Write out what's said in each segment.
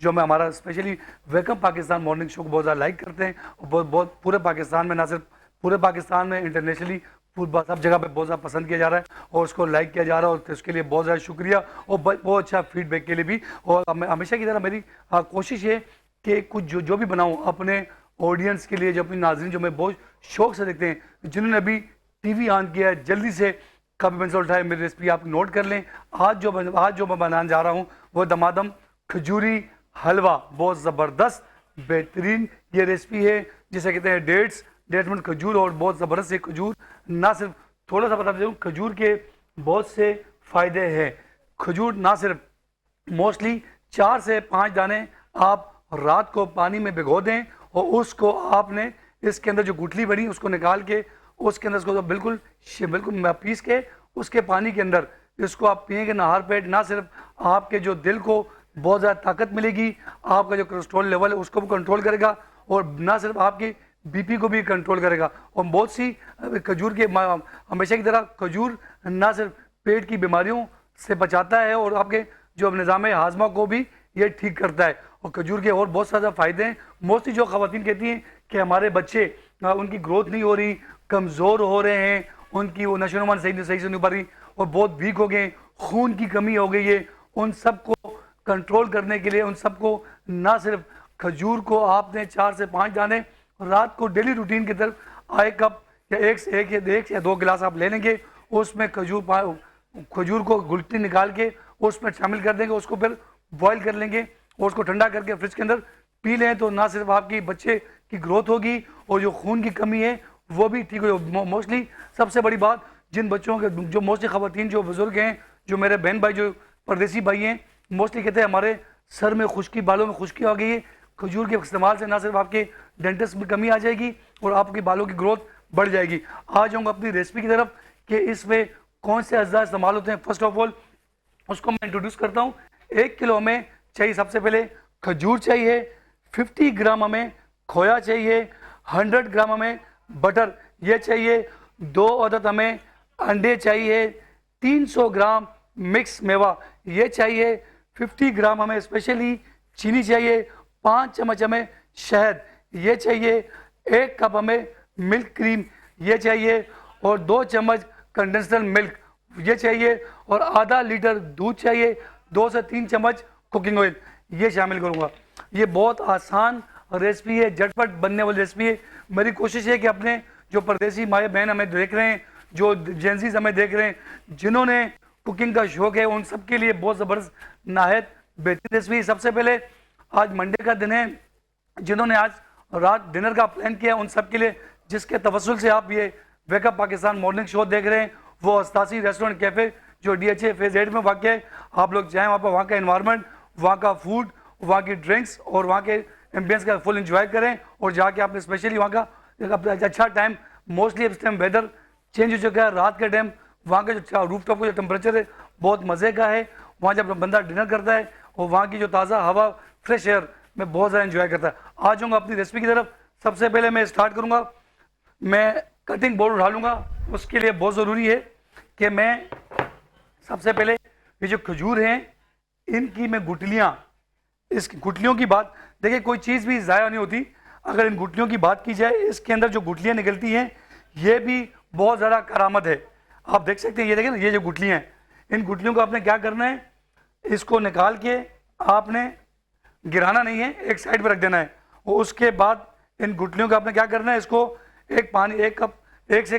जो हमें हमारा specially welcome Pakistan morning show को बहुत ज़्यादा लाइक करते हैं, और बहुत बहुत पूरे पाकिस्तान में, ना सिर्फ पूरे पाकिस्तान में, इंटरनेशनली सब जगह पे बहुत ज़्यादा पसंद किया जा रहा है और उसको लाइक किया जा रहा है, और उसके लिए बहुत ज़्यादा शुक्रिया, और बहुत अच्छा फीडबैक के लिए भी। और हमेशा की तरह मेरी कोशिश है कि कुछ जो भी बनाऊँ अपने ऑडियंस के लिए, जो अपनी नाज़रीन जो मैं बहुत शौक से देखते हैं, जिन्होंने अभी टीवी ऑन किया है, जल्दी से कभी पेंसिल उठाए, मेरी रेसिपी आप नोट कर लें। आज जो मैं बनाने जा रहा हूँ वो दमादम खजूरी हलवा, बहुत ज़बरदस्त बेहतरीन ये रेसिपी है, जिसे कहते हैं डेट्स मतलब खजूर, और बहुत ज़बरदस्त ये खजूर। ना सिर्फ, थोड़ा सा बता दूँ, खजूर के बहुत से फ़ायदे हैं। खजूर ना सिर्फ, मोस्टली 4 से 5 दाने आप रात को पानी में भिगो दें, और उसको आपने इसके अंदर जो गुठली बनी उसको निकाल के उसके अंदर उसको बिल्कुल बिल्कुल पीस के उसके पानी के अंदर इसको आप पिएंगे नहार पेट, ना सिर्फ आपके जो दिल को बहुत ज़्यादा ताकत मिलेगी, आपका जो कोलेस्ट्रॉल लेवल है उसको भी कंट्रोल करेगा, और ना सिर्फ आपकी बीपी को भी कंट्रोल करेगा। और बहुत सी खजूर के, हमेशा की तरह खजूर ना सिर्फ पेट की बीमारियों से बचाता है, और आपके जो निज़ाम हाजमा को भी ये ठीक करता है। और खजूर के और बहुत ज़्यादा फ़ायदे हैं। मोस्टली जो ख़वातीन कहती हैं कि हमारे बच्चे, उनकी ग्रोथ नहीं हो रही, कमज़ोर हो रहे हैं, उनकी वो नशोनुमान सही से नहीं पा रही, और बहुत वीक हो गए, खून की कमी हो गई है, उन सब को कंट्रोल करने के लिए, उन सबको ना सिर्फ खजूर को आपने 4 से 5 दाने रात को डेली रूटीन की तरफ आए कप या एक या 2 गिलास आप ले लेंगे, उसमें खजूर को गुलटी निकाल के उसमें शामिल कर देंगे, उसको फिर बॉईल कर लेंगे और उसको ठंडा करके फ्रिज के अंदर पी लें, तो ना सिर्फ आपकी बच्चे की ग्रोथ होगी और जो खून की कमी है वो भी ठीक हो। मोस्टली सबसे बड़ी बात, जिन बच्चों के जो मोस्टली ख़वातीन जो बुज़ुर्ग हैं, जो मेरे बहन भाई जो परदेसी भाई हैं, मोस्टली कहते हैं हमारे सर में खुश्की, बालों में खुश्की आ गई है, खजूर के इस्तेमाल से ना सिर्फ आपके डेंटिस्ट में कमी आ जाएगी और आपके बालों की ग्रोथ बढ़ जाएगी। आ जाऊँगा अपनी रेसिपी की तरफ कि इसमें कौन से अज्जा इस्तेमाल होते हैं। फर्स्ट ऑफ ऑल उसको मैं इंट्रोड्यूस करता हूँ। 1 किलो हमें चाहिए सबसे पहले खजूर चाहिए, 50 ग्राम हमें खोया चाहिए, 100 ग्राम हमें बटर ये चाहिए, 2 अदद हमें अंडे चाहिए, 300 ग्राम मिक्स मेवा ये चाहिए, 50 ग्राम हमें स्पेशली चीनी चाहिए, 5 चम्मच हमें शहद ये चाहिए, 1 कप हमें मिल्क क्रीम ये चाहिए, और 2 चम्मच कंडेंस्ड मिल्क ये चाहिए, और आधा लीटर दूध चाहिए, 2 से 3 चम्मच कुकिंग ऑयल ये शामिल करूँगा। ये बहुत आसान रेसिपी है, झटपट बनने वाली रेसिपी है। मेरी कोशिश है कि अपने जो परदेसी माए बहन हमें देख रहे हैं, जो जेंजीज हमें देख रहे हैं, जिन्होंने कुकिंग का शौक है, उन सब के लिए बहुत ज़बरदस्त नाहयत बेहतरीन रेसिपी। सबसे पहले आज मंडे का दिन है, जिन्होंने आज रात डिनर का प्लान किया उन सब के लिए, जिसके तवस्सुल से आप ये वेकअप पाकिस्तान मॉर्निंग शो देख रहे हैं, वो अस्तासी रेस्टोरेंट कैफ़े जो DHA फेज़ 8 में वाक़ है। आप लोग जाएँ वहाँ पर, वहाँ का इन्वायरमेंट, वहाँ का फूड, वहाँ की ड्रिंक्स और वहाँ के एम्बियंस का फुल इंजॉय करें, और जाके आपने स्पेशली वहाँ का एक अच्छा टाइम, मोस्टली इस टाइम वेदर चेंज हो चुका है, रात के टाइम वहाँ का जो रूफ टॉप का जो टेम्परेचर है बहुत मज़े का है। वहाँ जब बंदा डिनर करता है और वहाँ की जो ताज़ा हवा, फ्रेश एयर में बहुत ज़्यादा इन्जॉय करता है। आ जाऊँगा अपनी रेसिपी की तरफ। सबसे पहले मैं स्टार्ट करूँगा, मैं कटिंग बोर्ड उठा लूँगा। उसके लिए बहुत ज़रूरी है कि मैं सबसे पहले ये जो खजूर हैं इनकी मैं गुठलियाँ, इस गुठलियों की बात देखिए, कोई चीज़ भी ज़ाया नहीं होती। अगर इन गुठलियों की बात की जाए, इसके अंदर जो गुठलियाँ निकलती हैं ये भी बहुत ज़्यादा करामत है। आप देख सकते हैं, ये देखें ना, ये जो गुठलियाँ हैं, इन गुठलियों को आपने क्या करना है, इसको निकाल के आपने गिराना नहीं है, एक साइड पर रख देना है। और उसके बाद इन गुठलियों को आपने क्या करना है, इसको एक कप 1 से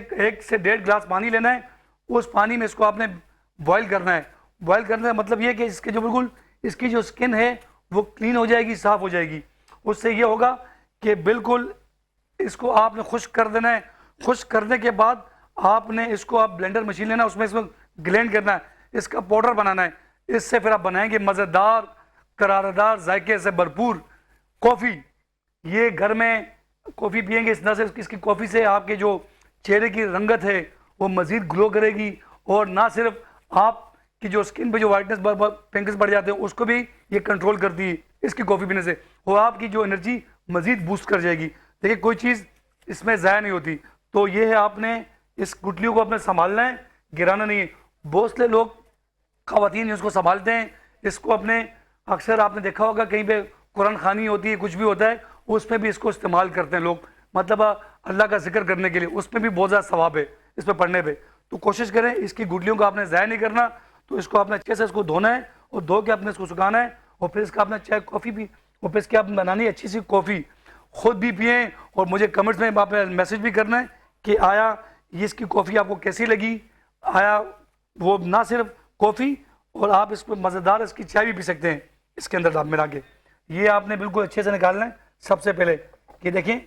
1.5 गिलास पानी लेना है, उस पानी में इसको आपने बॉईल करना है। बॉईल करने का मतलब ये कि इसके जो बिल्कुल इसकी जो स्किन है वो क्लीन हो जाएगी, साफ़ हो जाएगी। उससे ये होगा कि बिल्कुल इसको आपने खुश्क कर देना है। खुश्क करने के बाद आपने इसको आप ब्लेंडर मशीन लेना, उसमें इसको ग्लेंड करना है, इसका पाउडर बनाना है। इससे फिर आप बनाएंगे मज़ेदार, करारदार, जायके से भरपूर कॉफ़ी। ये घर में कॉफ़ी पियेंगे, इस तरह से इसकी कॉफ़ी से आपके जो चेहरे की रंगत है वो मज़ीद ग्लो करेगी, और ना सिर्फ आपकी जो स्किन पे जो वाइटनेस पिंकल्स बढ़ जाते हैं उसको भी ये कंट्रोल करती है इसकी कॉफ़ी पीने से, और आपकी जो एनर्जी मज़ीद बूस्ट कर जाएगी। देखिए, कोई चीज़ इसमें ज़ाया नहीं होती। तो ये है, आपने इस गुठलियों को अपने संभालना है, गिराना नहीं है। बहुत से लोग ख़वातीन इसको संभालते हैं, इसको अपने अक्सर आपने देखा होगा कहीं पे कुरान खानी होती है, कुछ भी होता है, उसमें भी इसको इस्तेमाल करते हैं लोग, मतलब अल्लाह का जिक्र करने के लिए, उसमें भी बहुत ज़्यादा सवाब है इस पर पढ़ने पे। तो कोशिश करें इसकी गुठलियों को आपने ज़ाया नहीं करना, तो इसको आपने अच्छे से इसको धोना है और धो के आपने इसको सुखाना है, और फिर इसका आपने चाय कॉफ़ी भी, और फिर इसकी आपने बनानी है अच्छी सी कॉफ़ी, खुद भी पिए और मुझे कमेंट्स में आपने मैसेज भी करना है कि आया ये इसकी कॉफ़ी आपको कैसी लगी, आया वो ना सिर्फ कॉफ़ी, और आप इसको मज़ेदार इसकी चाय भी पी सकते हैं इसके अंदर आप मिला के। ये आपने बिल्कुल अच्छे से निकालना है। सबसे पहले कि देखें,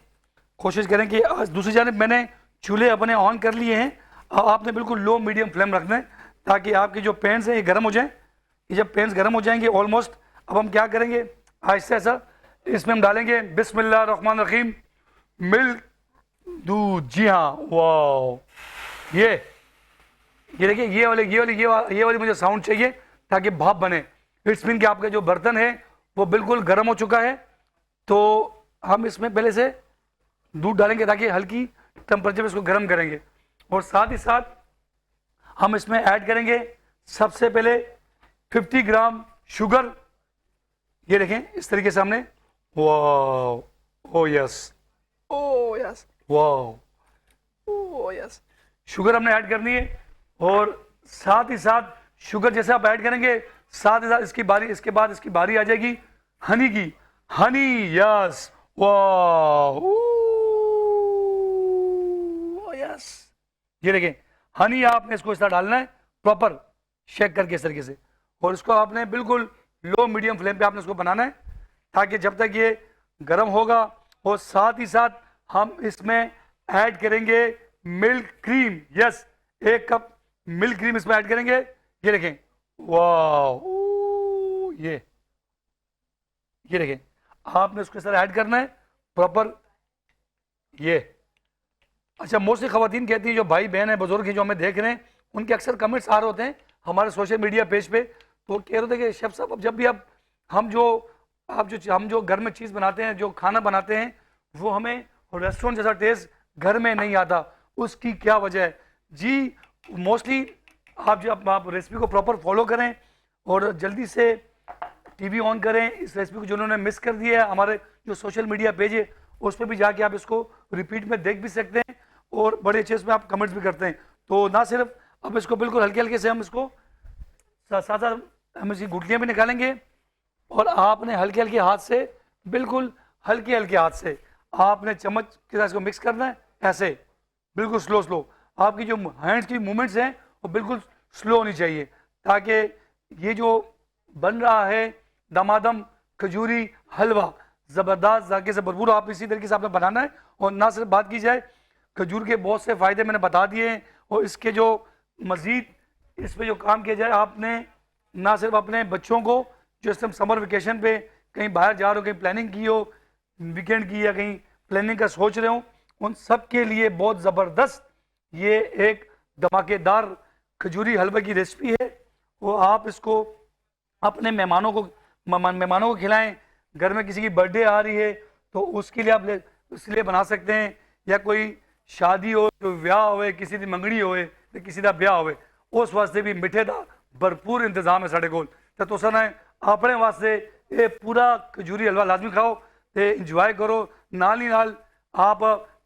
कोशिश करें कि दूसरी जानब मैंने चूल्हे अपने ऑन कर लिए हैं, अब आपने बिल्कुल लो मीडियम फ्लेम रखना है ताकि आपके जो पैन्स हैं ये गर्म हो जाएं। ये जब पैन्स गर्म हो जाएंगे ऑलमोस्ट, अब हम क्या करेंगे आहिस्ता ऐसा, इसमें हम डालेंगे बिस्मिल्लाहिर्रहमानिर्रहीम मिल्क दूध। जी हाँ, वाह, ये देखिए, ये वाली मुझे साउंड चाहिए ताकि भाप बने। इट्स मीन कि आपका जो बर्तन है वो बिल्कुल गर्म हो चुका है। तो हम इसमें पहले से दूध डालेंगे ताकि हल्की टेम्परेचर पे इसको गर्म करेंगे, और साथ ही साथ हम इसमें ऐड करेंगे सबसे पहले 50 ग्राम शुगर। ये देखें इस तरीके से हमने, वाह, ओ यस, ओ यस, वाह, ओ यस, शुगर हमने ऐड करनी है। और साथ ही साथ शुगर जैसे आप ऐड करेंगे, साथ ही साथ इसके बाद इसकी बारी आ जाएगी हनी की। हनी, यस, वाह, यस, ये देखें हनी आपने इसको इस तरह डालना है प्रॉपर शेक करके इस तरीके से, और इसको आपने बिल्कुल लो मीडियम फ्लेम पे आपने इसको बनाना है ताकि जब तक ये गर्म होगा। और साथ ही साथ हम इसमें ऐड करेंगे milk cream. Yes, 1 cup milk cream इसमें ऐड करेंगे। ये देखें, वाह, ये देखें, आपने उसके साथ ऐड करना है प्रॉपर। ये अच्छा, मोस्टली खवातीन कहती हैं, जो भाई बहन है, बुजुर्ग हैं जो हमें देख रहे हैं, उनके अक्सर कमेंट्स आ रहे होते हैं हमारे सोशल मीडिया पेज पे, तो कह रहे थे कि शेफ साहब अब जब भी हम जो घर में चीज़ बनाते हैं, जो खाना बनाते हैं, वो हमें रेस्टोरेंट जैसा टेस्ट घर में नहीं आता, उसकी क्या वजह है? जी, मोस्टली जब आप रेसिपी को प्रॉपर फॉलो करें और जल्दी से टीवी ऑन करें, इस रेसिपी को जिन्होंने मिस कर दिया है, हमारे जो सोशल मीडिया पेज है उस पर भी जाके आप इसको रिपीट में देख भी सकते हैं, और बड़े अच्छे इसमें आप कमेंट्स भी करते हैं। तो ना सिर्फ अब इसको बिल्कुल हल्के हल्के से हम इसको साथ साथ हम इसकी गुठलियाँ भी निकालेंगे, और आपने हल्के हल्के हाथ से, बिल्कुल हल्के हल्के हाथ से आपने चम्मच के साथ इसको मिक्स करना है, ऐसे बिल्कुल स्लो स्लो। आपकी जो हैंड्स की मूवमेंट्स हैं वो बिल्कुल स्लो होनी चाहिए, ताकि ये जो बन रहा है दमादम खजूरी हलवा ज़बरदस्त जाके से भरपूर, आप इसी तरीके से आपने बनाना है। और ना सिर्फ बात की जाए, खजूर के बहुत से फ़ायदे मैंने बता दिए हैं, और इसके जो मज़ीद इस पर जो काम किया जाए, आपने ना सिर्फ अपने बच्चों को जो इस टाइम समर वेकेशन पे कहीं बाहर जा रहे हो, कहीं प्लानिंग की हो वीकेंड की, या कहीं प्लानिंग का सोच रहे हो, उन सब के लिए बहुत ज़बरदस्त ये एक धमाकेदार खजूरी हलवे की रेसिपी है। वो आप इसको अपने मेहमानों को खिलाएं। घर में किसी की बर्थडे आ रही है तो उसके लिए आप इसलिए बना सकते हैं, या कोई शादी हो, कोई ब्याह होए, किसी की मंगनी होए, किसी का ब्याह होए, उस वास्ते भी मिठे का भरपूर इंतजाम है साढ़े कोल। तो तुसन है अपने वास्ते ये पूरा खजूरी हलवा लाजमी खाओ, तो इंजॉय करो। नाल ही नाल आप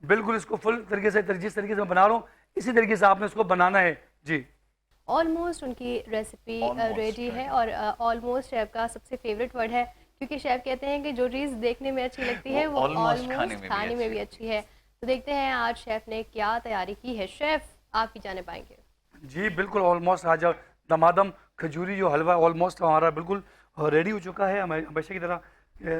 बिल्कुल इसको फुल तरीके से, जिस तरीके से मैं बना रहा हूँ इसी तरीके से आपने इसको बनाना है। जी, ऑलमोस्ट उनकी रेसिपी रेडी है, और ऑलमोस्ट शेफ का सबसे फेवरेट वर्ड है, क्योंकि शेफ कहते हैं कि जो चीज़ देखने में अच्छी लगती है वो ऑलमोस्ट खाने में भी अच्छी है। तो देखते हैं आज शेफ ने क्या तैयारी की है। शेफ, आप ही जाने पाएंगे। जी बिल्कुल, ऑलमोस्ट आज दमादम खजूरी जो हलवा ऑलमोस्ट हमारा बिल्कुल रेडी हो चुका है। मैं हमेशा की तरह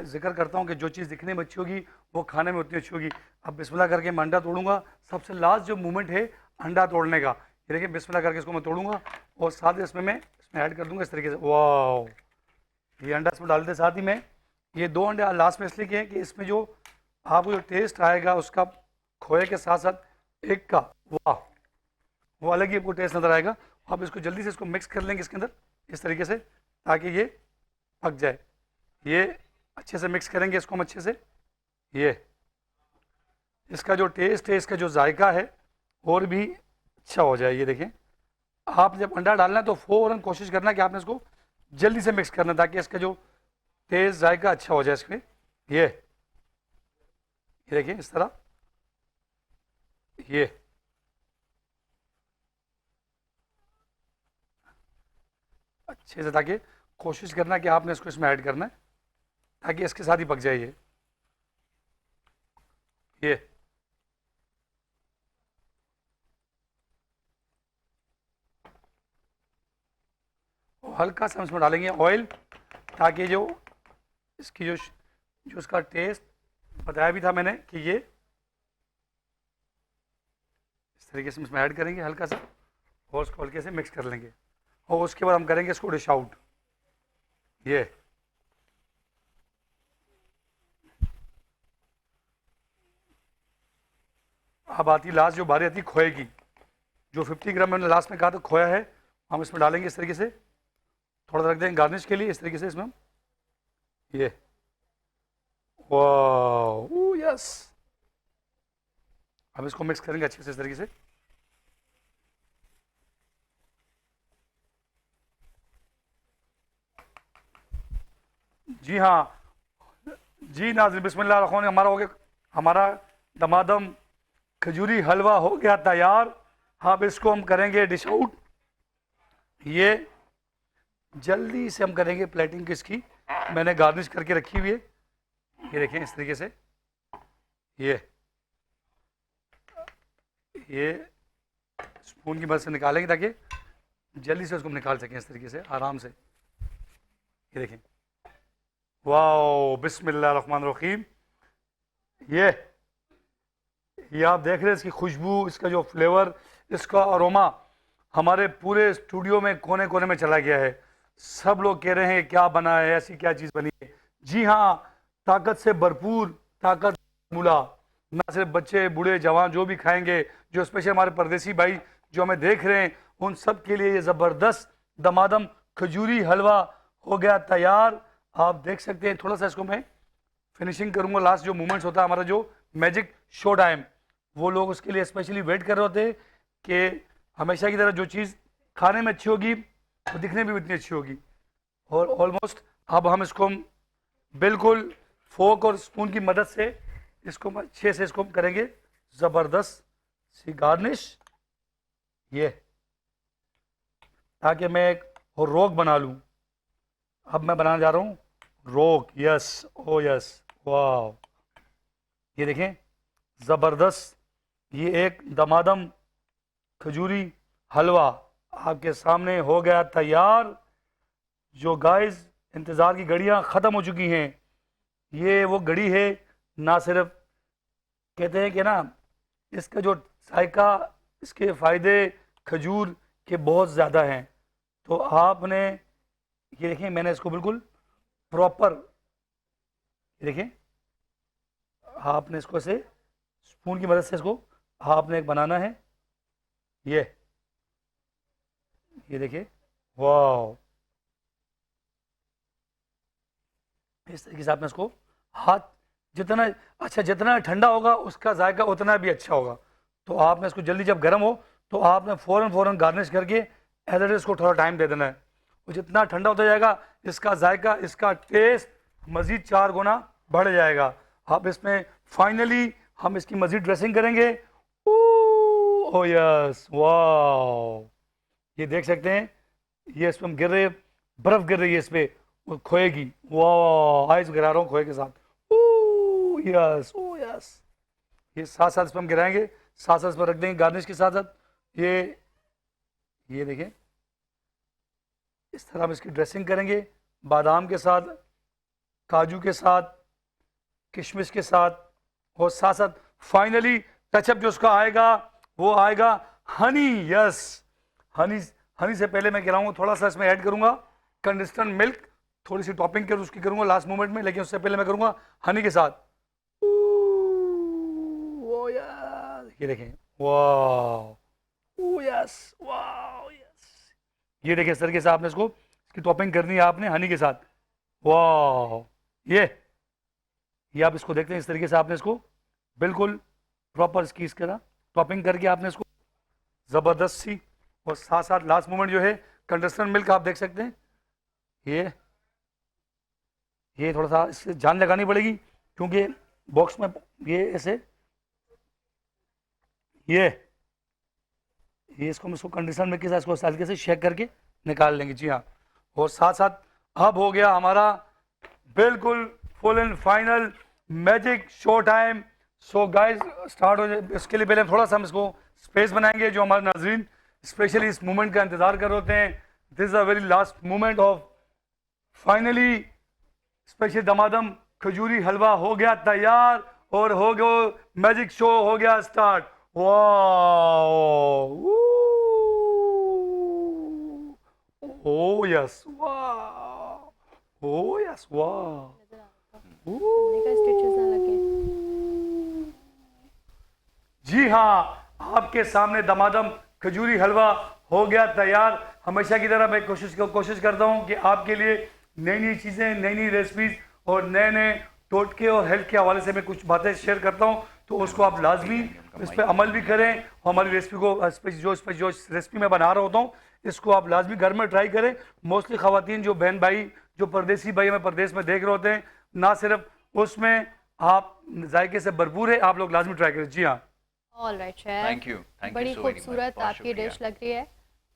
जिक्र करता हूँ कि जो चीज़ दिखने में अच्छी होगी वो खाने में उतनी अच्छी होगी। अब बिस्मिल्लाह करके मैं अंडा तोड़ूंगा। सबसे लास्ट जो मूवमेंट है अंडा तोड़ने का, ये देखिए बिस्मिल्लाह करके इसको मैं तोड़ूंगा, और साथ ही इसमें मैं ऐड कर दूंगा इस तरीके से। वाह, ये अंडा इसमें डालते साथ ही में ये 2 अंडे लास्ट में इसलिए किए हैं कि इसमें जो आपको जो टेस्ट आएगा उसका खोए के साथ साथ एक का, वाह, वो अलग ही आपको टेस्ट नज़र आएगा। आप इसको जल्दी से इसको मिक्स कर लेंगे इसके अंदर इस तरीके से, ताकि ये पक जाए। ये अच्छे से मिक्स करेंगे इसको हम अच्छे से। ये इसका जो टेस्ट है, इसका जो जायका है और भी अच्छा हो जाए। ये देखें, आप जब अंडा डालना है तो फ़ौरन कोशिश करना कि आपने इसको जल्दी से मिक्स करना, ताकि इसका जो टेस्ट जायका अच्छा हो जाए इसमें। ये देखिए इस तरह, ये अच्छे से, ताकि कोशिश करना कि आपने इसको इसमें ऐड करना है ताकि इसके साथ ही पक जाए ये और हल्का सा हम इसमें डालेंगे ऑयल, ताकि जो इसकी जो इसका टेस्ट बताया भी था मैंने कि ये इस तरीके से इसमें ऐड करेंगे हल्का सा, और उसको हल्के से मिक्स कर लेंगे, और उसके बाद हम करेंगे इसको डिश आउट। ये अब आती लास्ट जो बारी आती खोए की, जो 50 ग्राम मैंने लास्ट में कहा था खोया है, हम इसमें डालेंगे इस तरीके से, थोड़ा सा रख देंगे गार्निश के लिए इस तरीके से इसमें हम, ये वाह यस। अब इसको मिक्स करेंगे अच्छे से इस तरीके से। जी हाँ जी नाज़रीन, बिस्मिल्लाह रहमान, हमारा हो गया, हमारा दमादम खजूरी हलवा हो गया तैयार। अब इसको हम करेंगे डिश आउट। ये जल्दी से हम करेंगे प्लेटिंग किसकी, मैंने गार्निश करके रखी हुई है, ये देखें इस तरीके से। ये स्पून की मदद से निकालेंगे ताकि जल्दी से उसको निकाल सकें इस तरीके से आराम से। ये देखें, वाओ बिस्मिल्लाह रहमान रहीम। ये आप देख रहे हैं इसकी खुशबू, इसका जो फ्लेवर, इसका अरोमा हमारे पूरे स्टूडियो में कोने कोने में चला गया है। सब लोग कह रहे हैं क्या बना है, ऐसी क्या चीज़ बनी है। जी हाँ, ताकत से भरपूर, ताकत मूला, ना सिर्फ बच्चे बूढ़े जवान जो भी खाएंगे, जो स्पेशल हमारे परदेसी भाई जो हमें देख रहे हैं, उन सब के लिए ये ज़बरदस्त दमादम खजूरी हलवा हो गया तैयार। आप देख सकते हैं, थोड़ा सा इसको मैं फिनिशिंग करूंगा, लास्ट जो मोमेंट्स होता है हमारा जो मैजिक शो टाइम, वो लोग उसके लिए स्पेशली वेट कर रहे होते हैं कि हमेशा की तरह जो चीज़ खाने में अच्छी होगी वो दिखने में भी उतनी अच्छी होगी। और ऑलमोस्ट अब हम इसको बिल्कुल फोक और स्पून की मदद से इसको अच्छे से इसको करेंगे ज़बरदस्त सी गार्निश, ये ताकि मैं एक और रोग बना लूँ। अब मैं बनाने जा रहा हूँ रोग, यस ओ यस वाह। ये देखें ज़बरदस्त, ये एक दमादम खजूरी हलवा आपके सामने हो गया तैयार। जो गाइस इंतज़ार की घड़ियाँ ख़त्म हो चुकी हैं, ये वो घड़ी है, ना सिर्फ कहते हैं कि ना इसका जो जायका, इसके फ़ायदे खजूर के बहुत ज़्यादा हैं। तो आपने ये देखें, मैंने इसको बिल्कुल प्रॉपर, ये देखें, आपने इसको से स्पून की मदद से इसको आपने एक बनाना है, ये देखिए वाह। इस तरीके से आपने इसको हाथ जितना अच्छा, जितना ठंडा होगा उसका जायका उतना भी अच्छा होगा। तो आपने इसको जल्दी जब गर्म हो तो आपने फ़ौरन गार्निश करके एज इट इसको थोड़ा टाइम दे देना है। और जितना ठंडा होता जाएगा इसका जायका, इसका टेस्ट मज़ीद 4 गुना बढ़ जाएगा। अब इसमें फाइनली हम इसकी मज़ीद ड्रेसिंग करेंगे। ओ यस वाह, ये देख सकते हैं, ये इसमें हम गिर रहे, बर्फ़ गिर रही है इस पर खोए की, वाह आइस गिरा रहा हूँ खोए के साथ। ओ यस, ये साथ साथ इस पर हम गिराएंगे, साथ साथ इस पर रख देंगे गार्निश के साथ साथ। ये देखें, इस तरह हम इसकी ड्रेसिंग करेंगे, बादाम के साथ, काजू के साथ, किशमिश के साथ, और साथ साथ फाइनली टचअप जो उसका आएगा वो आएगा हनी। यस, हनी से पहले मैं गिराऊंगा, थोड़ा सा इसमें ऐड करूंगा कंडेंस्ड मिल्क, थोड़ी सी टॉपिंग कर उसकी करूंगा लास्ट मोमेंट में, लेकिन उससे पहले मैं करूंगा हनी के साथ। ओ यार, ये देखें वाह, ओ यस वाह यस, ये देखें इस तरीके से आपने इसको, इसकी टॉपिंग करनी है आपने हनी के साथ। वाह, ये आप इसको देखते हैं, इस तरीके से आपने इसको बिल्कुल प्रॉपर इसकी इसके ना टॉपिंग करके आपने इसको ज़बरदस्त सी, और साथ साथ लास्ट मोमेंट जो है कंडेंस्ड मिल्क आप देख सकते हैं, ये थोड़ा सा इससे जान लगानी पड़ेगी क्योंकि बॉक्स में ये ऐसे ये इसको हम इसको कंडीशन में किस इसको हल्के से शेक करके निकाल लेंगे। जी हाँ, और साथ साथ अब हो गया हमारा बिल्कुल full and final magic show time. So guys start हो जाए। इसके लिए पहले थोड़ा सा हम इसको स्पेस बनाएंगे, जो हमारे नाजरीन स्पेशली इस मोमेंट का इंतजार कर रहे होते हैं। This is a very last moment of finally special दमादम खजूरी हलवा हो गया तैयार और हो गया मैजिक शो हो गया start. Wow, oh yes, wow, oh yes, wow, stitches ना लगे। जी हाँ, आपके सामने दमादम खजूरी हलवा हो गया तैयार। हमेशा की तरह मैं कोशिश करता हूँ कि आपके लिए नई नई चीज़ें, नई नई रेसिपीज और नए नए टोटके और हेल्थ के हवाले से मैं कुछ बातें शेयर करता हूँ, तो उसको आप लाजमी इस पर अमल भी करें। और हमारी रेसिपी को जो रेसिपी मैं बना रहा होता हूँ इसको आप लाजमी घर में ट्राई करें। मोस्टली ख़वातीन जो बहन भाई जो परदेसी भाई हमें परदेश में देख रहे होते हैं, ना सिर्फ उसमें आप जायके से भरपूर है, आप लोग लाजमी ट्राई करें। जी हाँ, ऑलराइट शेफ, थैंक यू बड़ी खूबसूरत आपकी डिश लग रही है।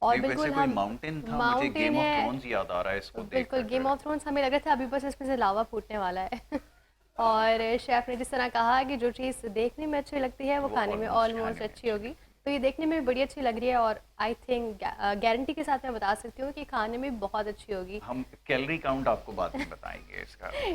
और बिल्कुल हम माउंटेन था, मुझे गेम ऑफ थ्रोन्स याद आ रहा है इसको बिल्कुल गेम ऑफ थ्रोन्स हमें लग रहा था अभी बस इसमें से लावा फूटने वाला है। और शेफ ने जिस तरह कहा कि जो चीज़ देखने में अच्छी लगती है वो खाने में ऑलमोस्ट अच्छी होगी, तो ये देखने में भी बड़ी अच्छी लग रही है और आई थिंक गारंटी के साथ मैं बता सकती हूँ कि खाने में बहुत अच्छी होगी। हम कैलोरी काउंट आपको बाद में बताएंगे इसका।